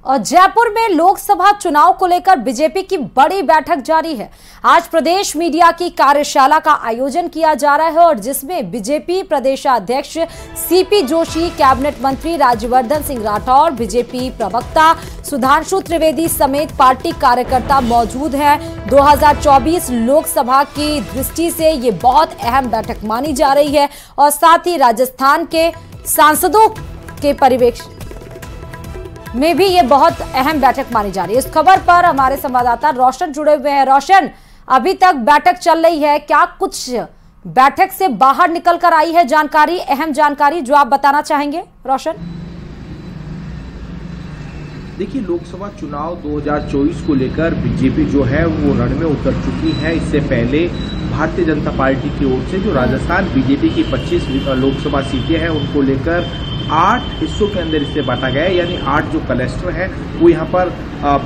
और जयपुर में लोकसभा चुनाव को लेकर बीजेपी की बड़ी बैठक जारी है। आज प्रदेश मीडिया की कार्यशाला का आयोजन किया जा रहा है और जिसमें बीजेपी प्रदेशाध्यक्ष सीपी जोशी, कैबिनेट मंत्री राज्यवर्धन सिंह राठौर, बीजेपी प्रवक्ता सुधांशु त्रिवेदी समेत पार्टी कार्यकर्ता मौजूद हैं। 2024 लोकसभा की दृष्टि से ये बहुत अहम बैठक मानी जा रही है और साथ ही राजस्थान के सांसदों के परिवेश में भी ये बहुत अहम बैठक मानी जा रही है। इस खबर पर हमारे संवाददाता रोशन जुड़े हुए हैं। रोशन, अभी तक बैठक चल रही है, क्या कुछ बैठक से बाहर निकल कर आई है जानकारी, अहम जानकारी जो आप बताना चाहेंगे रोशन? देखिए, लोकसभा चुनाव 2024 को लेकर बीजेपी जो है वो रण में उतर चुकी है। इससे पहले भारतीय जनता पार्टी की ओर से जो राजस्थान बीजेपी की 25 लोकसभा सीटें हैं उनको लेकर 8 हिस्सों के अंदर इसे बांटा गया है, यानी 8 जो क्लस्टर है वो यहाँ पर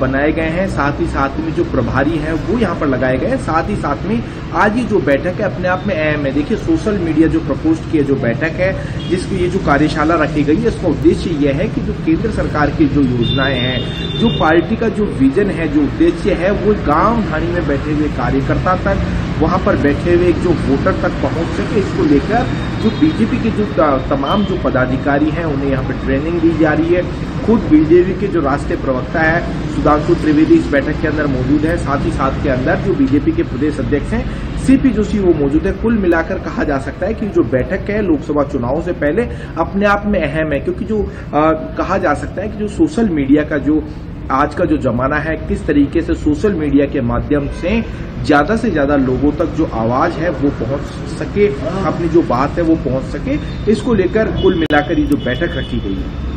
बनाए गए हैं। साथ ही साथ में जो प्रभारी हैं वो यहाँ पर लगाए गए हैं। साथ ही साथ में आज ये जो बैठक है अपने आप में अहम है। देखिए, सोशल मीडिया जो प्रपोज किया जो बैठक है, जिसकी ये जो कार्यशाला रखी गई है, इसका उद्देश्य ये है कि जो केंद्र सरकार की जो योजनाएं हैं, जो पार्टी का जो विजन है, जो उद्देश्य है, वो गांव ढाणी में बैठे हुए कार्यकर्ता तक, वहां पर बैठे हुए जो वोटर तक पहुंच सके। इसको लेकर जो बीजेपी के जो तमाम जो पदाधिकारी हैं उन्हें यहाँ पर ट्रेनिंग दी जा रही है। खुद बीजेपी के जो राष्ट्रीय प्रवक्ता है सुधांशु त्रिवेदी इस बैठक के अंदर मौजूद है। साथ ही साथ के अंदर जो बीजेपी के प्रदेश अध्यक्ष हैं सीपी जोशी वो मौजूद है। कुल मिलाकर कहा जा सकता है कि जो बैठक है लोकसभा चुनाव से पहले अपने आप में अहम है, क्योंकि जो कहा जा सकता है कि जो सोशल मीडिया का जो आज का जो जमाना है, किस तरीके से सोशल मीडिया के माध्यम से ज्यादा लोगों तक जो आवाज है वो पहुंच सके, अपनी जो बात है वो पहुंच सके, इसको लेकर कुल मिलाकर ये जो बैठक रखी गई है।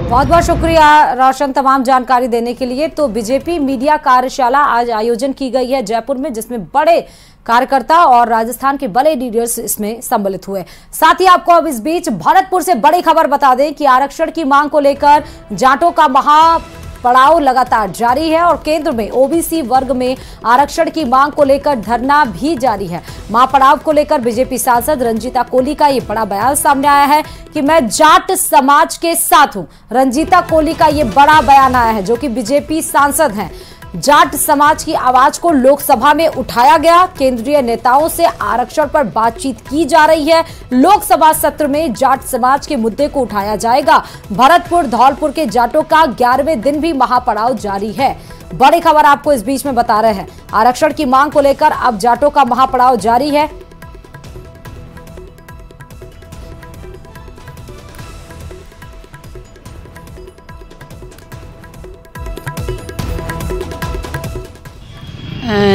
बहुत बहुत शुक्रिया रोशन तमाम जानकारी देने के लिए। तो बीजेपी मीडिया कार्यशाला आज आयोजन की गई है जयपुर में, जिसमें बड़े कार्यकर्ता और राजस्थान के बड़े लीडर्स इसमें सम्मिलित हुए। साथ ही आपको अब इस बीच भरतपुर से बड़ी खबर बता दें कि आरक्षण की मांग को लेकर जाटों का महापड़ाव लगातार जारी है और केंद्र में ओबीसी वर्ग में आरक्षण की मांग को लेकर धरना भी जारी है। महापड़ाव को लेकर बीजेपी सांसद रंजीता कोली का ये बड़ा बयान सामने आया है कि मैं जाट समाज के साथ हूं। रंजीता कोली का ये बड़ा बयान आया है, जो कि बीजेपी सांसद हैं। जाट समाज की आवाज को लोकसभा में उठाया गया। केंद्रीय नेताओं से आरक्षण पर बातचीत की जा रही है। लोकसभा सत्र में जाट समाज के मुद्दे को उठाया जाएगा। भरतपुर धौलपुर के जाटों का 11वें दिन भी महापड़ाव जारी है। बड़ी खबर आपको इस बीच में बता रहे हैं। आरक्षण की मांग को लेकर अब जाटों का महापड़ाव जारी है।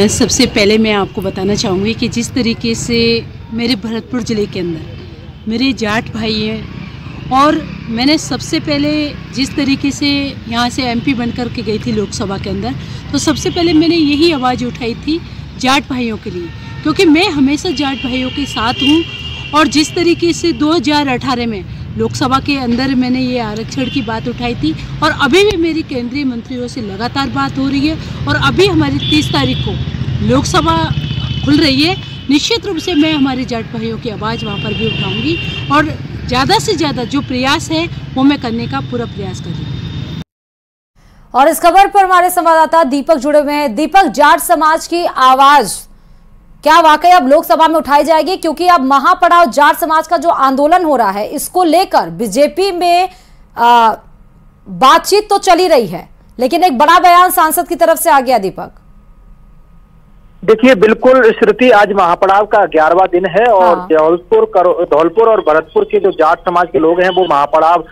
सबसे पहले मैं आपको बताना चाहूँगी कि जिस तरीके से मेरे भरतपुर ज़िले के अंदर मेरे जाट भाई हैं और मैंने सबसे पहले जिस तरीके से यहाँ से एमपी बनकर के गई थी लोकसभा के अंदर, तो सबसे पहले मैंने यही आवाज़ उठाई थी जाट भाइयों के लिए, क्योंकि मैं हमेशा जाट भाइयों के साथ हूँ। और जिस तरीके से 2018 में लोकसभा के अंदर मैंने ये आरक्षण की बात उठाई थी और अभी भी मेरी केंद्रीय मंत्रियों से लगातार बात हो रही है और अभी हमारी 30 तारीख को लोकसभा खुल रही है। निश्चित रूप से मैं हमारे जाट भाइयों की आवाज़ वहाँ पर भी उठाऊंगी और ज़्यादा से ज़्यादा जो प्रयास है वो मैं करने का पूरा प्रयास कर रही हूँ। और इस खबर पर हमारे संवाददाता दीपक जुड़े हुए हैं। दीपक, जाट समाज की आवाज क्या वाकई अब लोकसभा में उठाई जाएगी? क्योंकि अब महापड़ाव जाट समाज का जो आंदोलन हो रहा है, इसको लेकर बीजेपी में बातचीत तो चली रही है, लेकिन एक बड़ा बयान सांसद की तरफ से आ गया। दीपक, देखिए, बिल्कुल श्रुति, आज महापड़ाव का 11वां दिन है और धौलपुर और भरतपुर के जो जाट समाज के लोग हैं वो महापड़ाव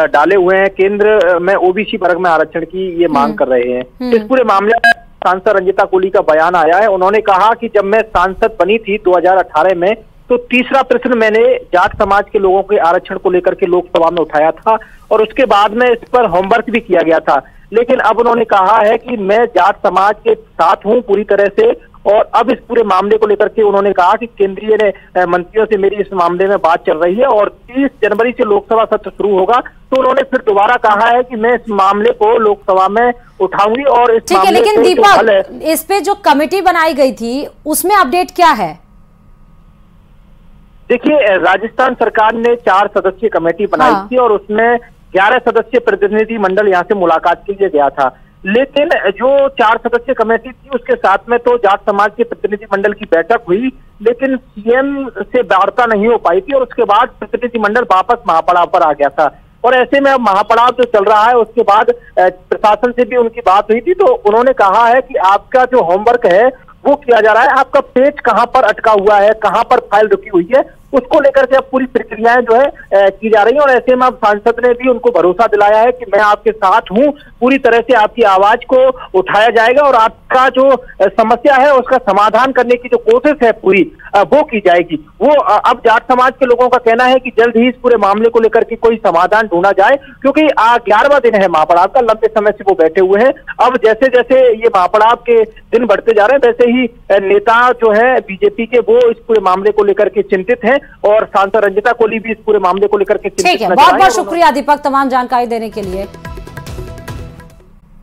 डाले हुए हैं। केंद्र में ओबीसी वर्ग में आरक्षण की ये मांग कर रहे हैं। इस पूरे मामले में सांसद रंजीता कोली का बयान आया है। उन्होंने कहा कि जब मैं सांसद बनी थी 2018 में, तो तीसरा प्रश्न मैंने जाट समाज के लोगों के आरक्षण को लेकर के लोकसभा में उठाया था और उसके बाद में इस पर होमवर्क भी किया गया था। लेकिन अब उन्होंने कहा है कि मैं जाट समाज के साथ हूं पूरी तरह से और अब इस पूरे मामले को लेकर के उन्होंने कहा कि केंद्रीय मंत्रियों से मेरी इस मामले में बात चल रही है और 30 जनवरी से लोकसभा सत्र शुरू होगा। तो उन्होंने फिर दोबारा कहा है कि मैं इस मामले को लोकसभा में उठाऊंगी और इस मामले लेकिन दीपक, इस पे जो कमेटी बनाई गई थी उसमें अपडेट क्या है? देखिए, राजस्थान सरकार ने 4 सदस्यीय कमेटी बनाई थी और उसमें 11 सदस्यीय प्रतिनिधि मंडल यहाँ से मुलाकात के लिए गया था। लेकिन जो 4 सदस्यीय कमेटी थी उसके साथ में तो जाट समाज के प्रतिनिधि मंडल की बैठक हुई, लेकिन सीएम से वार्ता नहीं हो पाई थी और उसके बाद प्रतिनिधि मंडल वापस महापड़ाव पर आ गया था। और ऐसे में अब महापड़ाव जो चल रहा है उसके बाद प्रशासन से भी उनकी बात हुई थी, तो उन्होंने कहा है कि आपका जो होमवर्क है वो किया जा रहा है, आपका पेज कहां पर अटका हुआ है, कहां पर फाइल रुकी हुई है, उसको लेकर के अब पूरी प्रक्रियाएं जो है की जा रही हैं। और ऐसे में अब सांसद ने भी उनको भरोसा दिलाया है कि मैं आपके साथ हूं, पूरी तरह से आपकी आवाज को उठाया जाएगा और आपका जो समस्या है उसका समाधान करने की जो कोशिश है पूरी वो की जाएगी। वो अब जाट समाज के लोगों का कहना है कि जल्द ही इस पूरे मामले को लेकर के कोई समाधान ढूंढा जाए, क्योंकि 11वां दिन है महापड़ाव का, लंबे समय से वो बैठे हुए हैं। अब जैसे जैसे ये महापड़ाव के दिन बढ़ते जा रहे हैं वैसे ही नेता जो है बीजेपी के वो इस पूरे मामले को लेकर के चिंतित हैं और सांसद रंजिता कोली भी इस पूरे मामले को लेकर के चिंतित। ठीक है, बहुत बहुत शुक्रिया दीपक तमाम जानकारी देने के लिए।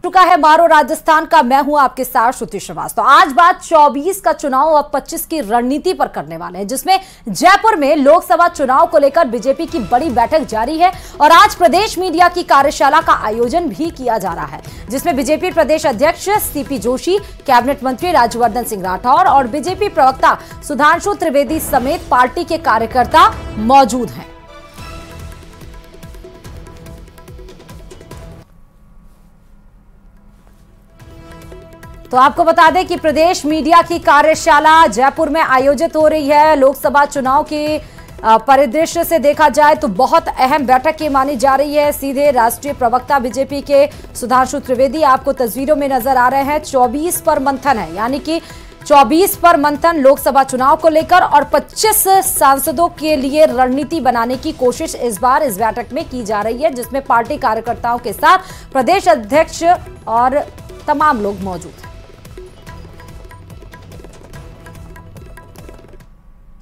चुका है मारो राजस्थान का, मैं हूं आपके साथ श्रुति श्रीवास्तव। आज बात 24 का चुनाव अब 25 की रणनीति पर करने वाले हैं, जिसमें जयपुर में लोकसभा चुनाव को लेकर बीजेपी की बड़ी बैठक जारी है और आज प्रदेश मीडिया की कार्यशाला का आयोजन भी किया जा रहा है, जिसमें बीजेपी प्रदेश अध्यक्ष सीपी जोशी, कैबिनेट मंत्री राज्यवर्धन सिंह राठौर और बीजेपी प्रवक्ता सुधांशु त्रिवेदी समेत पार्टी के कार्यकर्ता मौजूद हैं। तो आपको बता दें कि प्रदेश मीडिया की कार्यशाला जयपुर में आयोजित हो रही है। लोकसभा चुनाव के परिदृश्य से देखा जाए तो बहुत अहम बैठक ये मानी जा रही है। सीधे राष्ट्रीय प्रवक्ता बीजेपी के सुधांशु त्रिवेदी आपको तस्वीरों में नजर आ रहे हैं। 24 पर मंथन है, यानी कि 24 पर मंथन लोकसभा चुनाव को लेकर और 25 सांसदों के लिए रणनीति बनाने की कोशिश इस बार इस बैठक में की जा रही है, जिसमें पार्टी कार्यकर्ताओं के साथ प्रदेश अध्यक्ष और तमाम लोग मौजूद हैं।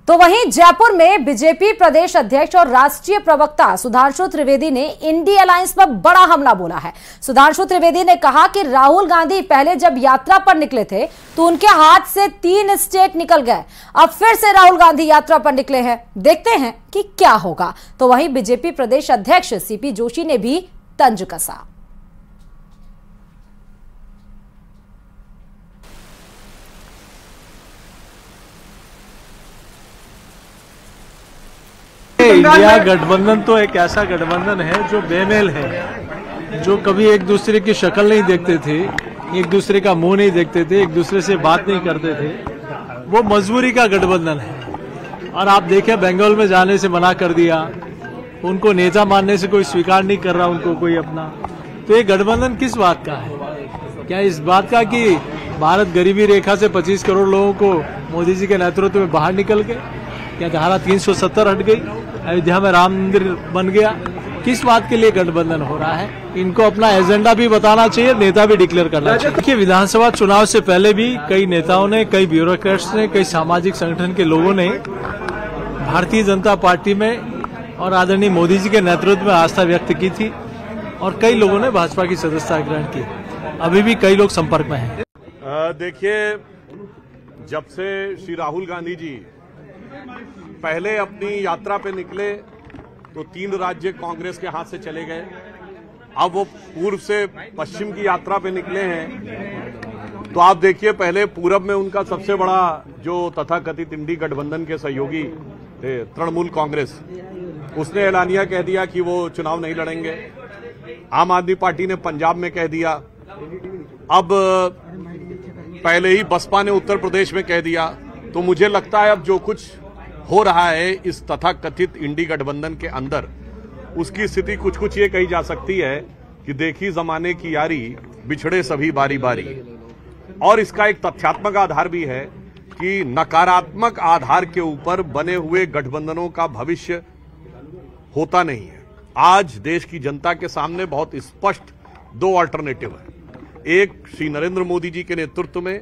तो वहीं जयपुर में बीजेपी प्रदेश अध्यक्ष और राष्ट्रीय प्रवक्ता सुधांशु त्रिवेदी ने इंडी अलायंस पर बड़ा हमला बोला है। सुधांशु त्रिवेदी ने कहा कि राहुल गांधी पहले जब यात्रा पर निकले थे तो उनके हाथ से 3 स्टेट निकल गए, अब फिर से राहुल गांधी यात्रा पर निकले हैं, देखते हैं कि क्या होगा। तो वहीं बीजेपी प्रदेश अध्यक्ष सीपी जोशी ने भी तंज कसा। इंडिया गठबंधन तो एक ऐसा गठबंधन है जो बेमेल है, जो कभी एक दूसरे की शक्ल नहीं देखते थे, एक दूसरे का मुंह नहीं देखते थे, एक दूसरे से बात नहीं करते थे। वो मजबूरी का गठबंधन है। और आप देखें बंगाल में जाने से मना कर दिया, उनको नेता मानने से कोई स्वीकार नहीं कर रहा उनको कोई अपना। तो ये गठबंधन किस बात का है? क्या इस बात का कि भारत गरीबी रेखा से 25 करोड़ लोगों को मोदी जी के नेतृत्व में बाहर निकल गए? क्या धारा 370 हट गई? अयोध्या में राम मंदिर बन गया? किस बात के लिए गठबंधन हो रहा है? इनको अपना एजेंडा भी बताना चाहिए, नेता भी डिक्लेयर करना चाहिए। देखिए, विधानसभा चुनाव से पहले भी कई नेताओं ने, कई ब्यूरोक्रेट्स ने, कई सामाजिक संगठन के लोगों ने भारतीय जनता पार्टी में और आदरणीय मोदी जी के नेतृत्व में आस्था व्यक्त की थी और कई लोगों ने भाजपा की सदस्यता ग्रहण की। अभी भी कई लोग संपर्क में हैं। देखिए, जब से श्री राहुल गांधी जी पहले अपनी यात्रा पे निकले तो 3 राज्य कांग्रेस के हाथ से चले गए। अब वो पूर्व से पश्चिम की यात्रा पे निकले हैं। तो आप देखिए, पहले पूरब में उनका सबसे बड़ा जो तथाकथित इंडी गठबंधन के सहयोगी थे तृणमूल कांग्रेस, उसने ऐलानिया कह दिया कि वो चुनाव नहीं लड़ेंगे। आम आदमी पार्टी ने पंजाब में कह दिया। अब पहले ही बसपा ने उत्तर प्रदेश में कह दिया। तो मुझे लगता है अब जो कुछ हो रहा है इस तथाकथित इंडी गठबंधन के अंदर, उसकी स्थिति कुछ कुछ ये कही जा सकती है कि देखी जमाने की यारी, बिछड़े सभी बारी बारी। और इसका एक तथ्यात्मक आधार भी है कि नकारात्मक आधार के ऊपर बने हुए गठबंधनों का भविष्य होता नहीं है। आज देश की जनता के सामने बहुत स्पष्ट 2 अल्टरनेटिव है। एक, श्री नरेंद्र मोदी जी के नेतृत्व में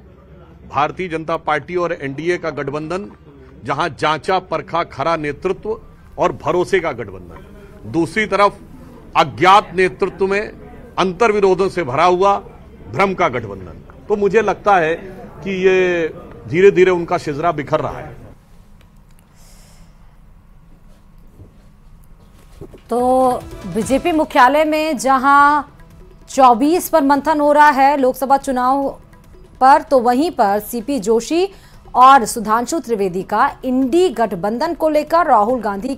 भारतीय जनता पार्टी और एनडीए का गठबंधन, जहां जांचा परखा खरा नेतृत्व और भरोसे का गठबंधन। दूसरी तरफ अज्ञात नेतृत्व में अंतर्विरोधों से भरा हुआ भ्रम का गठबंधन। तो मुझे लगता है कि ये धीरे धीरे उनका शिजरा बिखर रहा है। तो बीजेपी मुख्यालय में जहां 24 पर मंथन हो रहा है लोकसभा चुनाव पर, तो वहीं पर सीपी जोशी और सुधांशु त्रिवेदी का इंडी गठबंधन को लेकर राहुल गांधी की